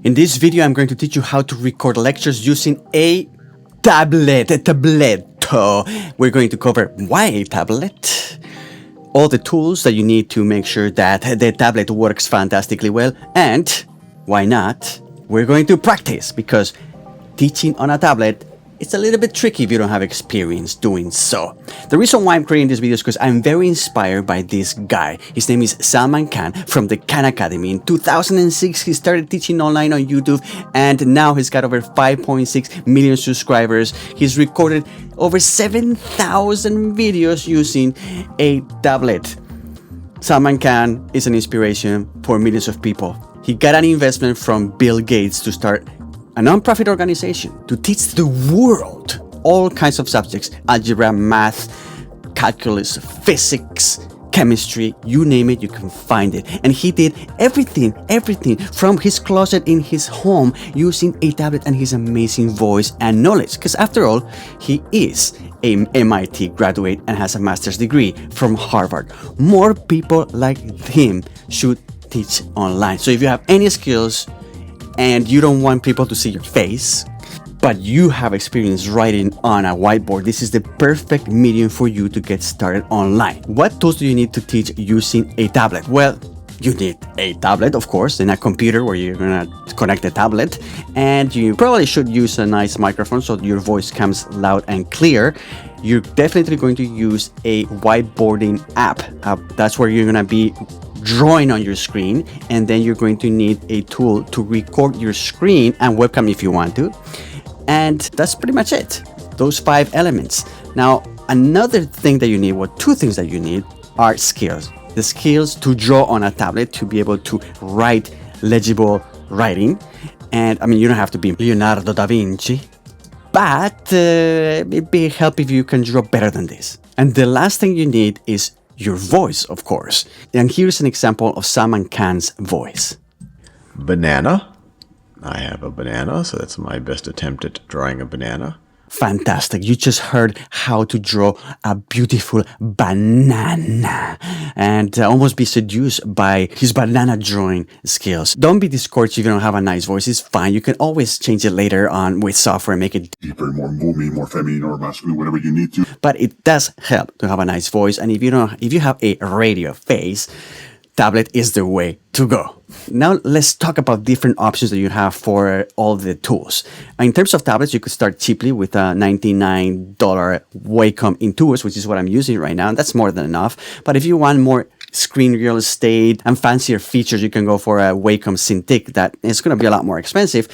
In this video, I'm going to teach you how to record lectures using a tablet, a tabletto. We're going to cover why a tablet, all the tools that you need to make sure that the tablet works fantastically well, and why not, we're going to practice, because teaching on a tablet, it's a little bit tricky if you don't have experience doing so. The reason why I'm creating this video is because I'm very inspired by this guy. His name is Salman Khan from the Khan Academy. In 2006, he started teaching online on YouTube, and now he's got over 5.6 million subscribers. He's recorded over 7,000 videos using a tablet. Salman Khan is an inspiration for millions of people. He got an investment from Bill Gates to start a non-profit organization to teach the world all kinds of subjects: algebra, math, calculus, physics, chemistry, you name it, you can find it. And he did everything from his closet in his home using a tablet and his amazing voice and knowledge. Because after all, he is an MIT graduate and has a master's degree from Harvard. More people like him should teach online. So if you have any skills and you don't want people to see your face, but you have experience writing on a whiteboard, this is the perfect medium for you to get started online. What tools do you need to teach using a tablet? Well, you need a tablet, of course, and a computer where you're gonna connect the tablet, and you probably should use a nice microphone so your voice comes loud and clear. You're definitely going to use a whiteboarding app. That's where you're gonna be drawing on your screen, and then you're going to need a tool to record your screen and webcam if you want to. And that's pretty much it. Those 5 elements. Now, another thing that you need, well, 2 things that you need are skills. The skills to draw on a tablet, to be able to write legible writing. And I mean, you don't have to be Leonardo da Vinci, but it'd be help if you can draw better than this. And the last thing you need is your voice, of course. And here's an example of Salman Khan's voice. Banana. I have a banana, so that's my best attempt at drawing a banana. Fantastic. You just heard how to draw a beautiful banana and almost be seduced by his banana drawing skills. Don't be discouraged if you don't have a nice voice. It's fine. You can always change it later on with software and make it deeper, more gloomy, more feminine or masculine, whatever you need to. But it does help to have a nice voice. And if you have a radio face, tablet is the way to go. Now let's talk about different options that you have for all the tools. In terms of tablets, you could start cheaply with a $99 Wacom Intuos, which is what I'm using right now, and that's more than enough. But if you want more screen real estate and fancier features, you can go for a Wacom Cintiq. That is going to be a lot more expensive,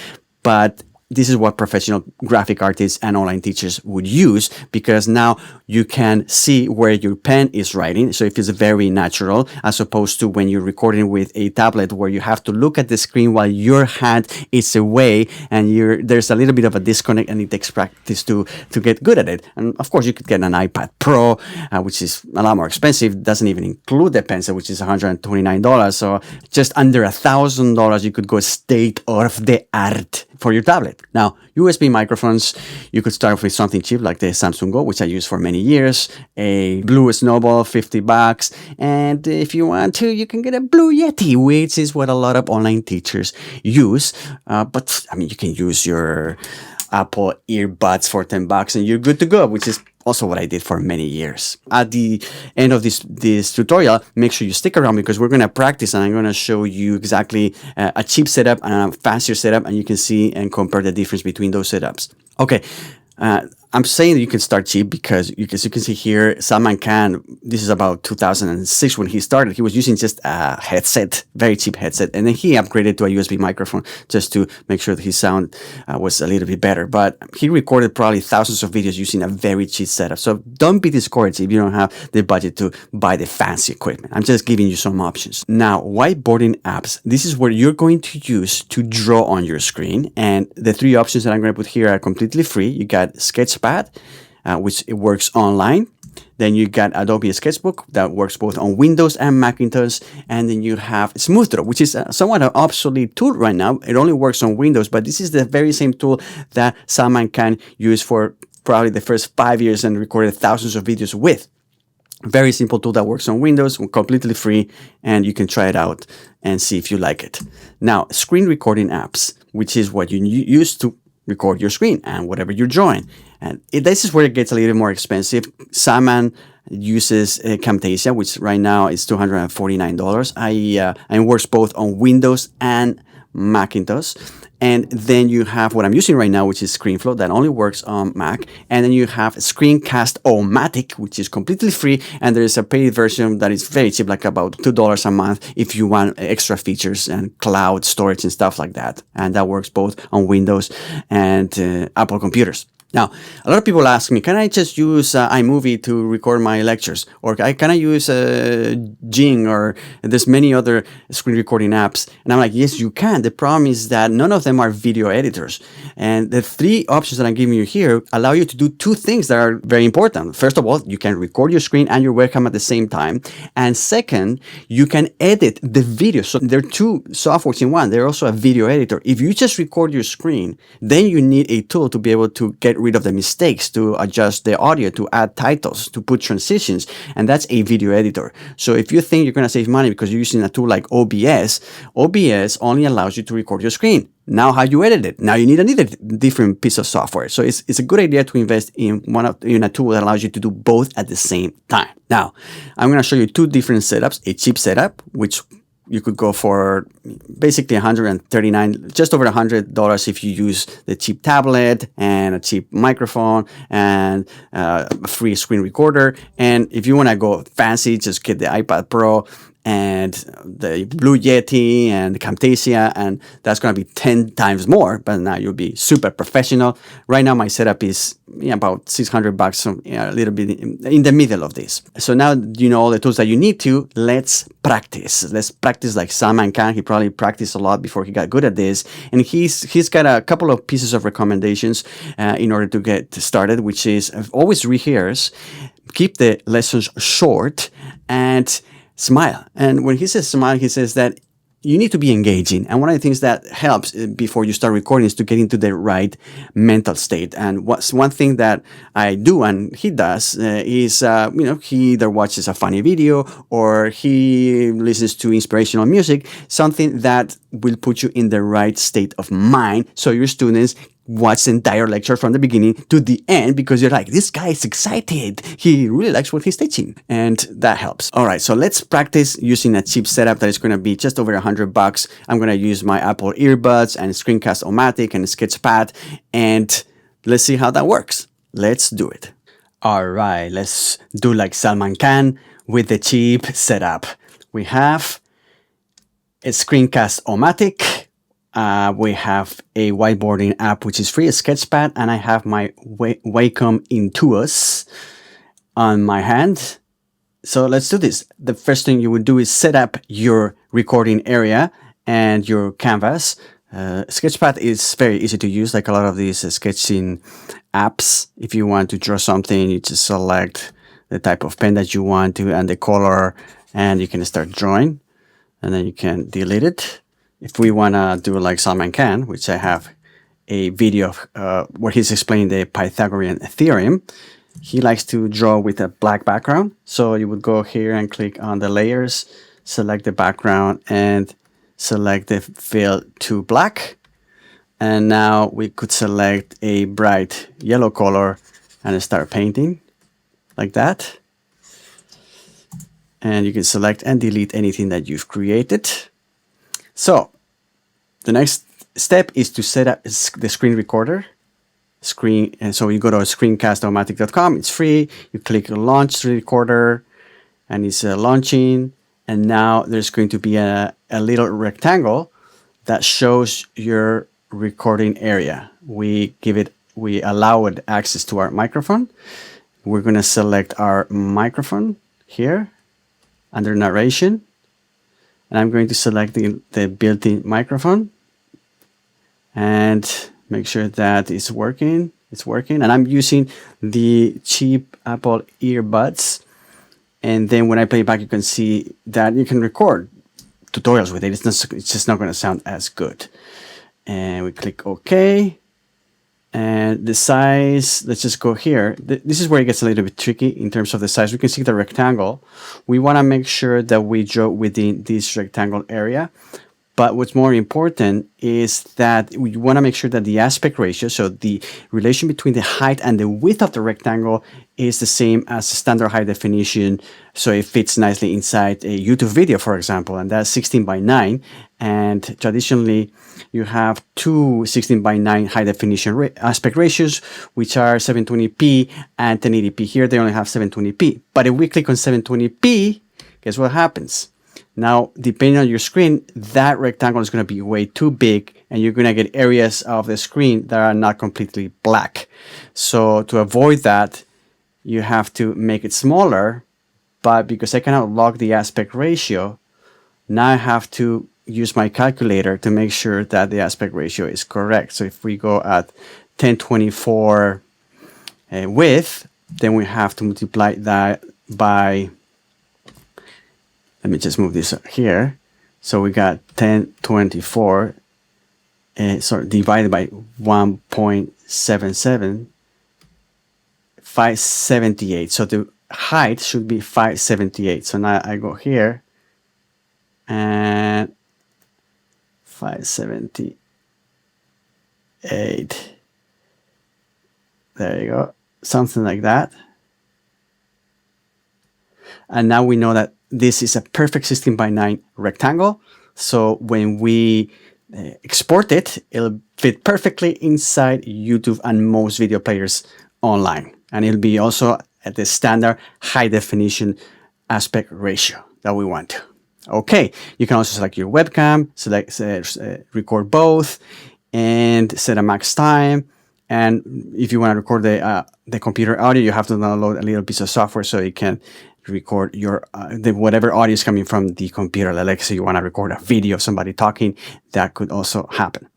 but this is what professional graphic artists and online teachers would use, because now you can see where your pen is writing. So it feels very natural, as opposed to when you're recording with a tablet where you have to look at the screen while your hand is away, and there's a little bit of a disconnect, and it takes practice to get good at it. And of course, you could get an iPad Pro, which is a lot more expensive. Doesn't even include the pencil, which is $129. So just under $1,000, you could go state of the art for your tablet. Now, USB microphones, you could start with something cheap like the Samsung Go, which I used for many years, a Blue Snowball, $50. And if you want to, you can get a Blue Yeti, which is what a lot of online teachers use. But I mean, you can use your Apple earbuds for $10 and you're good to go, which is also what I did for many years. At the end of this tutorial, make sure you stick around, because we're going to practice and I'm going to show you exactly a cheap setup and a fancier setup, and you can see and compare the difference between those setups. Okay, I'm saying that you can start cheap because you can see here, Salman Khan, this is about 2006 when he started. He was using just a headset, very cheap headset, and then he upgraded to a USB microphone just to make sure that his sound was a little bit better. But he recorded probably thousands of videos using a very cheap setup. So don't be discouraged if you don't have the budget to buy the fancy equipment. I'm just giving you some options. Now, whiteboarding apps. This is where you're going to use to draw on your screen. And the 3 options that I'm going to put here are completely free. You got Sketchpad, which it works online. Then you got Adobe Sketchbook that works both on Windows and Macintosh. And then you have SmoothDraw, which is somewhat an obsolete tool right now. It only works on Windows, but this is the very same tool that Salman Khan used for probably the first 5 years and recorded thousands of videos with. Very simple tool that works on Windows, completely free, and you can try it out and see if you like it. Now, screen recording apps. which is what you use to record your screen and whatever you're drawing. And this is where it gets a little more expensive. Salman uses Camtasia, which right now is $249. I works both on Windows and Macintosh. And then you have what I'm using right now, which is ScreenFlow, that only works on Mac. And then you have Screencast-O-Matic, which is completely free. And there is a paid version that is very cheap, like about $2 a month if you want extra features and cloud storage and stuff like that. And that works both on Windows and Apple computers. Now, a lot of people ask me, can I just use iMovie to record my lectures? Or can I use Jing? Or there's many other screen recording apps. And I'm like, yes, you can. The problem is that none of them are video editors. And the three options that I'm giving you here allow you to do two things that are very important. First of all, you can record your screen and your webcam at the same time. And second, you can edit the video. So there are two softwares in one. They're also a video editor. If you just record your screen, then you need a tool to be able to get rid of the mistakes, to adjust the audio, to add titles, to put transitions, and that's a video editor. So if you think you're going to save money because you're using a tool like OBS only allows you to record your screen. Now how you edit it? Now you need another different piece of software. So it's a good idea to invest in a tool that allows you to do both at the same time. Now, I'm going to show you two different setups, a cheap setup, which you could go for basically $139, just over $100 if you use the cheap tablet and a cheap microphone and a free screen recorder. And if you want to go fancy, just get the iPad Pro and the Blue Yeti and the Camtasia, and that's going to be 10 times more, but now you'll be super professional. Right now my setup is about $600, so a little bit in the middle of this. So now you know all the tools that you need to. Let's practice like Salman Khan. He probably practiced a lot before he got good at this, and he's got a couple of pieces of recommendations in order to get started, which is always rehearse, keep the lessons short, and smile. And when he says smile, he says that you need to be engaging. And one of the things that helps before you start recording is to get into the right mental state. And what's one thing that I do and he does is, he either watches a funny video or he listens to inspirational music, something that will put you in the right state of mind so your students watch the entire lecture from the beginning to the end, because you're like, this guy is excited. He really likes what he's teaching. And that helps. All right, so let's practice using a cheap setup that is going to be just over $100. I'm going to use my Apple earbuds and Screencast-O-Matic and Sketchpad, and let's see how that works. Let's do it. All right, let's do like Salman Khan with the cheap setup. We have a Screencast-O-Matic. We have a whiteboarding app, which is free, a Sketchpad, and I have my Wacom Intuos on my hand. So let's do this. The first thing you would do is set up your recording area and your canvas. Sketchpad is very easy to use, like a lot of these sketching apps. If you want to draw something, you just select the type of pen that you want to and the color, and you can start drawing, and then you can delete it. If we want to do like Salman Khan, which I have a video of where he's explaining the Pythagorean theorem, he likes to draw with a black background. So you would go here and click on the layers, select the background, and select the fill to black. And now we could select a bright yellow color and start painting like that. And you can select and delete anything that you've created. So the next step is to set up the screen recorder. And so you go to screencast-o-matic.com. It's free. You click launch screen recorder, and it's launching. And now there's going to be a little rectangle that shows your recording area. We allow it access to our microphone. We're going to select our microphone here under narration. And I'm going to select the built-in microphone and make sure that it's working. It's working. And I'm using the cheap Apple earbuds. And then when I play back, you can see that you can record tutorials with it. It's just not going to sound as good. And we click OK. And the size, let's just go here. This is where it gets a little bit tricky in terms of the size. We can see the rectangle. We want to make sure that we draw within this rectangle area. But what's more important is that we want to make sure that the aspect ratio, so the relation between the height and the width of the rectangle, is the same as standard high definition. So it fits nicely inside a YouTube video, for example, and that's 16 by 9. And traditionally, you have two 16 by 9 high definition aspect ratios, which are 720p and 1080p. Here they only have 720p. But if we click on 720p, guess what happens? Now, depending on your screen, that rectangle is going to be way too big, and you're going to get areas of the screen that are not completely black. So to avoid that, you have to make it smaller, but because I cannot log the aspect ratio, now I have to use my calculator to make sure that the aspect ratio is correct. So if we go at 1024 width, then we have to multiply that by, let me just move this here. So we got 1024 divided by 1.77, 578. So the height should be 578. So now I go here and 578. There you go. Something like that. And now we know that this is a perfect 16 by 9 rectangle. So when we export it, it'll fit perfectly inside YouTube and most video players online. And it'll be also at the standard high definition aspect ratio that we want. Okay, you can also select your webcam, select record both, and set a max time. And if you want to record the computer audio, you have to download a little piece of software so it can record your whatever audio is coming from the computer. Like say you want to record a video of somebody talking, that could also happen.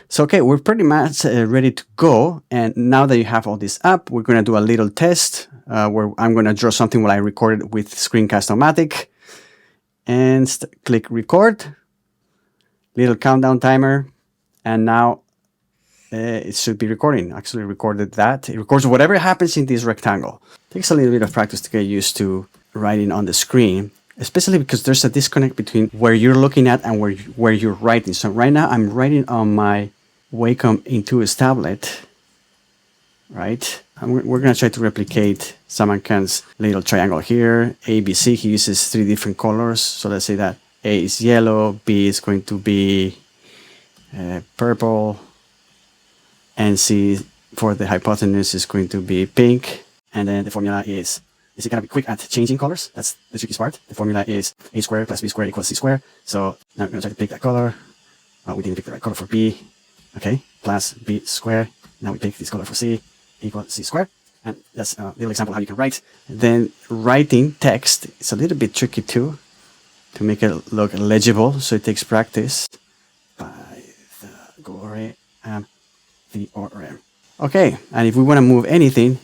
So okay, we're pretty much ready to go. And now that you have all this up, we're going to do a little test where I'm going to draw something while I record it with Screencast-O-Matic. And click record, little countdown timer, and now it should be recording. Actually recorded that. It records whatever happens in this rectangle. Takes a little bit of practice to get used to writing on the screen, especially because there's a disconnect between where you're looking at and where you're writing. So right now I'm writing on my Wacom Intuos tablet, right? We're going to try to replicate Salman Khan's little triangle here. A, B, C, he uses 3 different colors. So let's say that A is yellow, B is going to be purple, and C for the hypotenuse is going to be pink. And then the formula is it going to be quick at changing colors? That's the tricky part. The formula is A squared plus B squared equals C squared. So now I'm going to try to pick that color. We didn't pick the right color for B. Okay, plus B squared. Now we pick this color for C equals C squared. And that's a little example how you can write. And then writing text is a little bit tricky too, to make it look legible. So it takes practice. Pythagorean theorem. Okay, and if we want to move anything,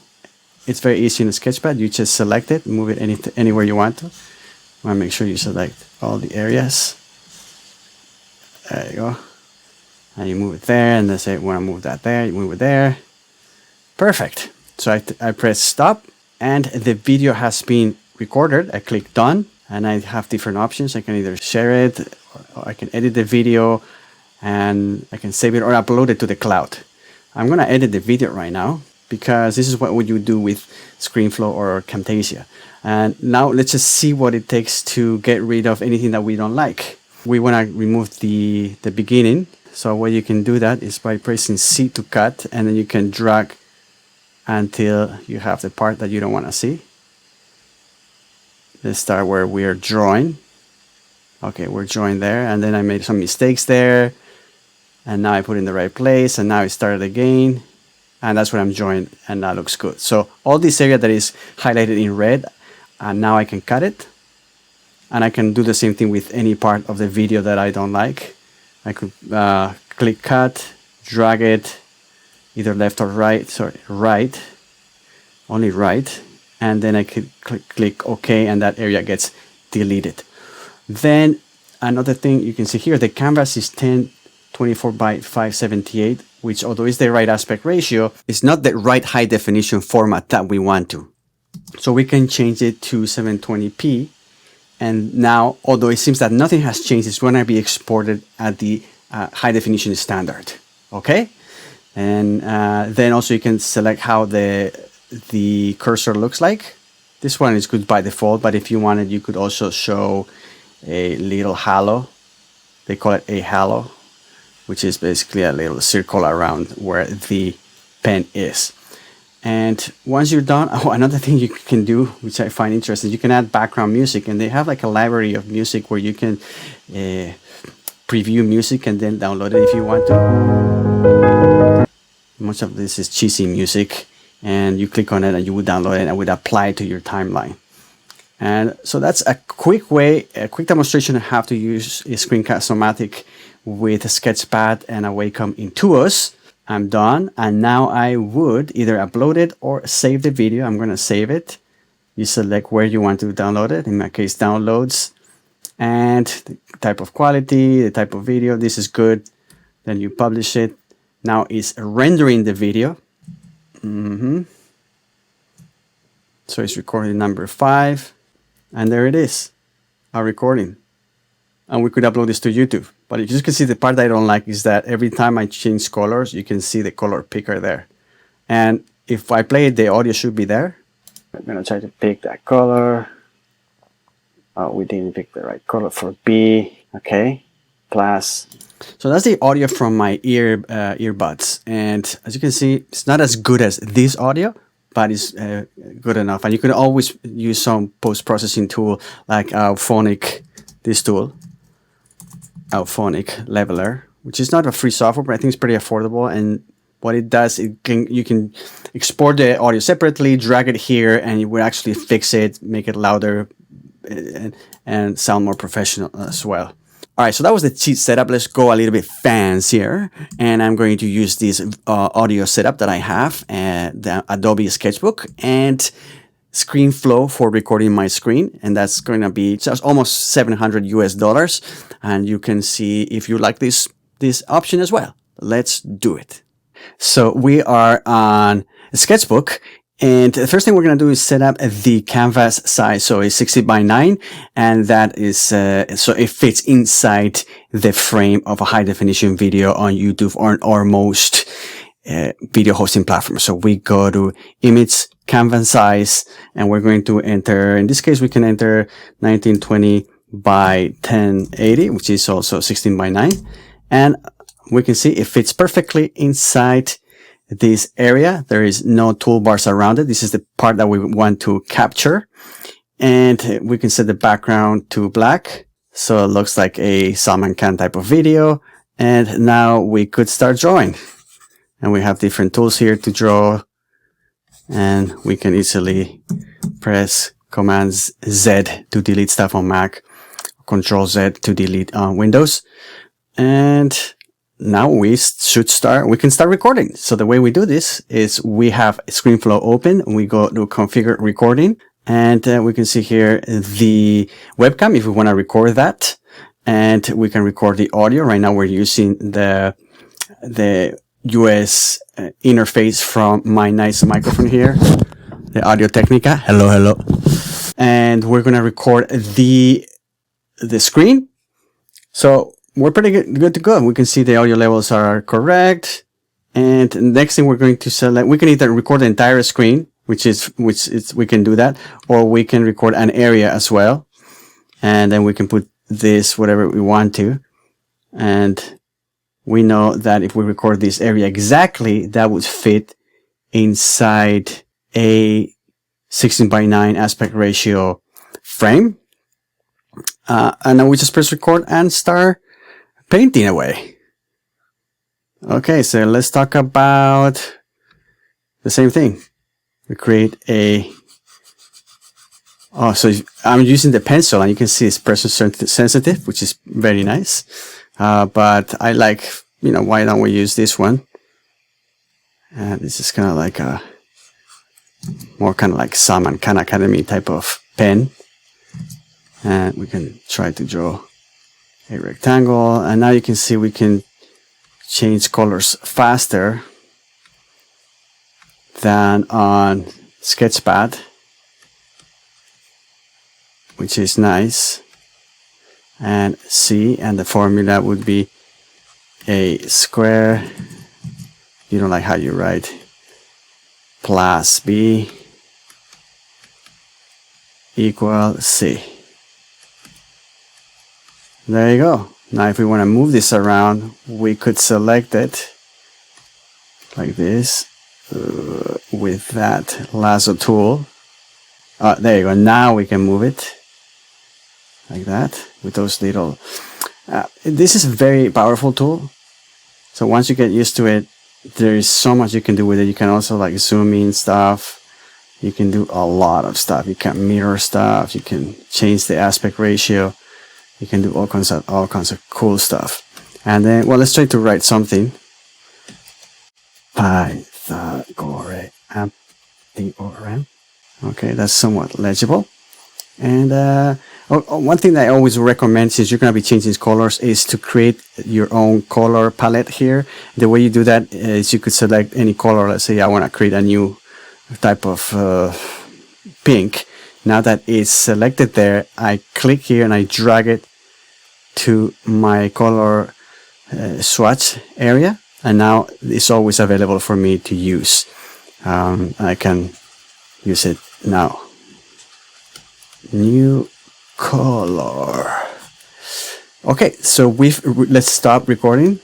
it's very easy in the Sketchpad. You just select it, move it anywhere you want to. Want to make sure you select all the areas. There you go. And you move it there, and then say, want to move that there, you move it there. Perfect. So I press stop, and the video has been recorded. I click done, and I have different options. I can either share it, or I can edit the video, and I can save it or upload it to the cloud. I'm going to edit the video right now, because this is what you do with ScreenFlow or Camtasia. And now let's just see what it takes to get rid of anything that we don't like. We want to remove the beginning. So what you can do that is by pressing C to cut, and then you can drag until you have the part that you don't want to see. Let's start where we are drawing. Okay, we're drawing there, and then I made some mistakes there. And now I put it in the right place, and now it started again. And that's what I'm drawing, and that looks good. So all this area that is highlighted in red, and now I can cut it. And I can do the same thing with any part of the video that I don't like. I could click cut, drag it, either left or right, sorry, right, only right. And then I could click OK, and that area gets deleted. Then another thing you can see here, the canvas is 1024 by 578, which although is the right aspect ratio, is not the right high definition format that we want to. So we can change it to 720p, And now, although it seems that nothing has changed, it's going to be exported at the high definition standard. Okay, and then also you can select how the cursor looks like. This one is good by default, but if you wanted, you could also show a little halo. They call it a halo, which is basically a little circle around where the pen is. And once you're done, oh, another thing you can do, which I find interesting, you can add background music, and they have like a library of music where you can preview music and then download it if you want to. Much of this is cheesy music, and you click on it and you would download it and it would apply to your timeline. And so that's a quick way, a quick demonstration of how to use a Screencast-O-Matic with a Sketchpad and a Wacom in Intuos. I'm done, and now I would either upload it or save the video. I'm going to save it. You select where you want to download it. In my case, downloads, and the type of quality, the type of video. This is good. Then you publish it. Now it's rendering the video. So it's recording number 5, and there it is, our recording. And we could upload this to YouTube. But you can see the part I don't like is that every time I change colors, you can see the color picker there. And if I play it, the audio should be there. I'm going to try to pick that color. Oh, we didn't pick the right color for B. Okay, plus. So that's the audio from my earbuds. And as you can see, it's not as good as this audio, but it's good enough. And you can always use some post-processing tool like Auphonic, this tool. Auphonic Leveler, which is not a free software, but I think it's pretty affordable. And what it does, you can export the audio separately, drag it here, and it will actually fix it, make it louder, and sound more professional as well. All right, so that was the cheat setup. Let's go a little bit fancier, and I'm going to use this audio setup that I have, the Adobe Sketchbook, and ScreenFlow for recording my screen, and that's going to be just almost $700 US, and you can see if you like this option as well. Let's do it. So we are on Sketchbook, and the first thing we're going to do is set up the canvas size. So it's 60 by 9, and that is so it fits inside the frame of a high definition video on YouTube or most video hosting platforms. So we go to image, canvas size, and we're going to enter, in this case, we can enter 1920 by 1080, which is also 16 by 9. And we can see it fits perfectly inside this area. There is no toolbars around it. This is the part that we want to capture. And we can set the background to black. So it looks like a Salman Khan type of video. And now we could start drawing. And we have different tools here to draw. And we can easily press Command Z to delete stuff on Mac, Control Z to delete on Windows. And now we can start recording. So the way we do this is we have ScreenFlow open, and we go to configure recording, and we can see here the webcam if we want to record that, and we can record the audio. Right now we're using the US interface from my nice microphone here, the Audio Technica. Hello. And we're going to record the screen. So we're pretty good to go. We can see the audio levels are correct. And next thing we're going to select, we can either record the entire screen, which is we can do that, or we can record an area as well. And then we can put this whatever we want to. And we know that if we record this area exactly, that would fit inside a 16 by 9 aspect ratio frame. And then we just press record and start painting away. Okay, so let's talk about the same thing. We create so I'm using the pencil, and you can see it's pressure sensitive, which is very nice. But I like, why don't we use this one? And this is kind of like more kind of like Salman Khan Academy type of pen. And we can try to draw a rectangle. And now you can see we can change colors faster than on Sketchpad. which is nice, and C, and the formula would be a square, you don't like how you write, plus B equal C. There you go. Now if we want to move this around, we could select it like this with that lasso tool. There you go. Now we can move it like that with those little... this is a very powerful tool. So once you get used to it, there is so much you can do with it. You can also like zoom in stuff. You can do a lot of stuff. You can mirror stuff. You can change the aspect ratio. You can do all kinds of cool stuff. And then, well, let's try to write something. Pythagorean. Okay, that's somewhat legible. And one thing that I always recommend, since you're going to be changing colors, is to create your own color palette here. The way you do that is you could select any color. Let's say I want to create a new type of pink. Now that it's selected there, I click here and I drag it to my color swatch area, and now it's always available for me to use. I can use it now. New color. Okay, so let's stop recording.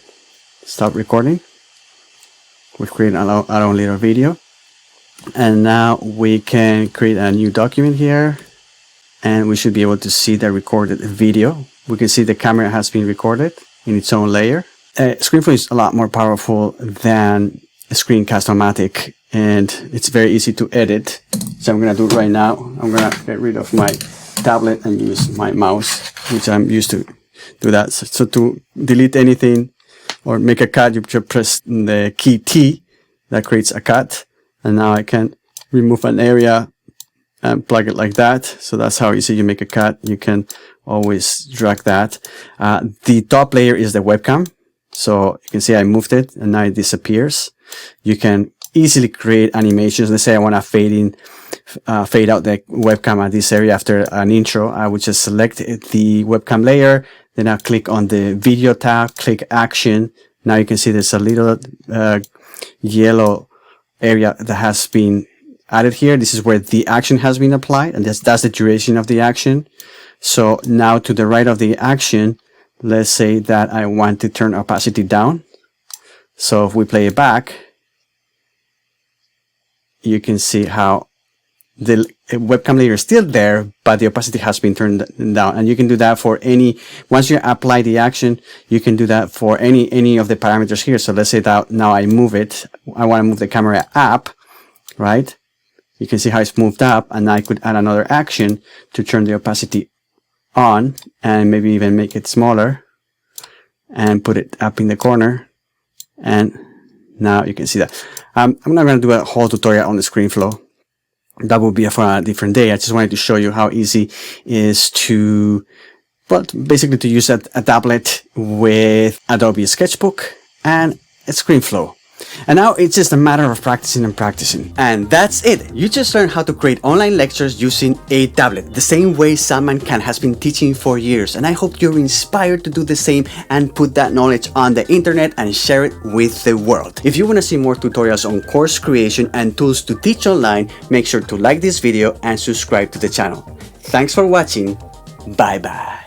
Stop recording. We've created our own little video. And now we can create a new document here, and we should be able to see the recorded video. We can see the camera has been recorded in its own layer. ScreenFlow is a lot more powerful than Screencast-O-Matic, and it's very easy to edit. So I'm going to do it right now. I'm going to get rid of my tablet and use my mouse, which I'm used to do that. So to delete anything or make a cut, you just press the key T. That creates a cut. And now I can remove an area and plug it like that. So that's how easy you make a cut. You can always drag that. The top layer is the webcam. So you can see I moved it and now it disappears. You can easily create animations. Let's say I want to fade out the webcam at this area after an intro. I would just select the webcam layer. Then I'll click on the video tab, click action. Now you can see there's a little yellow area that has been added here. This is where the action has been applied, and that's the duration of the action. So now to the right of the action, let's say that I want to turn opacity down. So if we play it back, you can see how the webcam layer is still there, but the opacity has been turned down. And you can do that for once you apply the action, you can do that for any of the parameters here. So let's say that now I move it. I want to move the camera up, right? You can see how it's moved up, and I could add another action to turn the opacity on and maybe even make it smaller and put it up in the corner. And now you can see that. I'm not going to do a whole tutorial on the ScreenFlow. That will be for a different day. I just wanted to show you how easy it is to, well, basically to use a tablet with Adobe Sketchbook and ScreenFlow. And now it's just a matter of practicing and practicing. And that's it. You just learned how to create online lectures using a tablet, the same way Salman Khan has been teaching for years. And I hope you're inspired to do the same and put that knowledge on the internet and share it with the world. If you want to see more tutorials on course creation and tools to teach online, make sure to like this video and subscribe to the channel. Thanks for watching. Bye bye.